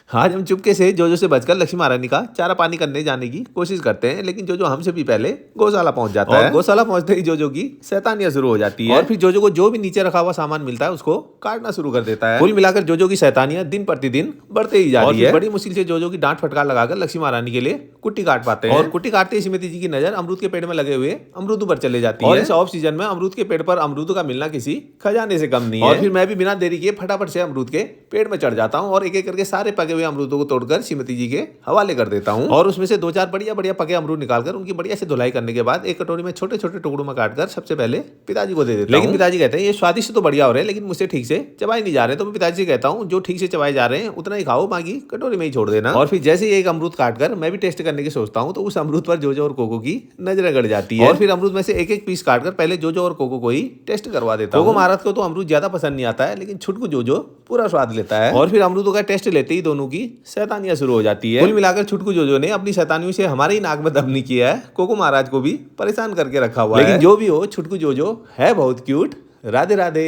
आज हम चुपके से जोजो से बचकर लक्ष्मी महारानी का चारा पानी करने जाने की कोशिश करते हैं, लेकिन जोजो हमसे भी पहले गौशाला पहुंच जाता है। गौशाला पहुंचते ही जोजो की शैतानियां शुरू हो जाती है और फिर जोजो को जो भी नीचे रखा हुआ सामान मिलता है उसको काटना शुरू कर देता है। कुल मिलाकर जोजो की शैतानियां दिन प्रतिदिन बढ़ते ही जा रही है। बड़ी मुश्किल से जोजो की डांट फटकार लगाकर लक्ष्मी महारानी के लिए कुट्टी काट पाते हैं और कुट्टी काटते ही श्रीमती जी की नजर अमरूद के पेड़ में लगे हुए अमरूदों पर चले जाती है। और इस ऑफ सीजन में अमरूद के पेड़ पर अमरूदों का मिलना किसी खजाने से कम नहीं है। और फिर मैं भी बिना देरी किए फटाफट से अमरूद के पेड़ में चढ़ जाता हूँ और एक एक करके सारे पके हुए अमरूदों को तोड़कर श्रीमती जी के हवाले कर देता हूँ और उसमें से 2-4 बढ़िया बढ़िया पके अमरूद निकालकर उनकी बढ़िया से धुलाई करने के बाद एक कटोरी में छोटे छोटे टुकड़ों में काटकर सबसे पहले पिताजी को दे देता हूँ। लेकिन पिताजी कहते हैं ये स्वादिष्ट तो बढ़िया हो रहे हैं, लेकिन मुझसे ठीक से चबाए नहीं जा रहे। तो मैं पिताजी से कहता हूँ जो ठीक से चबाए जा रहे हैं उतना ही खाओ, बाकी कटोरी में ही छोड़ देना। और फिर जैसे ही एक अमरूद काटकर मैं भी टेस्ट करने की सोचता हूँ तो उस अमरूद पर जोजो और कोको की नजरें गड़ जाती है और फिर अमरूद में से एक एक पीस काटकर पहले जोजो और कोको को ही टेस्ट करवा देता हूँ। कोको महाराज को तो अमरूद ज्यादा पसंद नहीं आता है, लेकिन छुटकू जोजो पूरा स्वाद लेता है और फिर अमरूदों का टेस्ट लेते ही दोनों की शैतानियां शुरू हो जाती है। कुल मिलाकर छुटकू जोजो ने अपनी शैतानियों से हमारे ही नाक में दम नहीं किया है, कोको महाराज को भी परेशान करके रखा हुआ है। लेकिन जो भी हो, छुटकू जोजो है बहुत क्यूट। राधे राधे।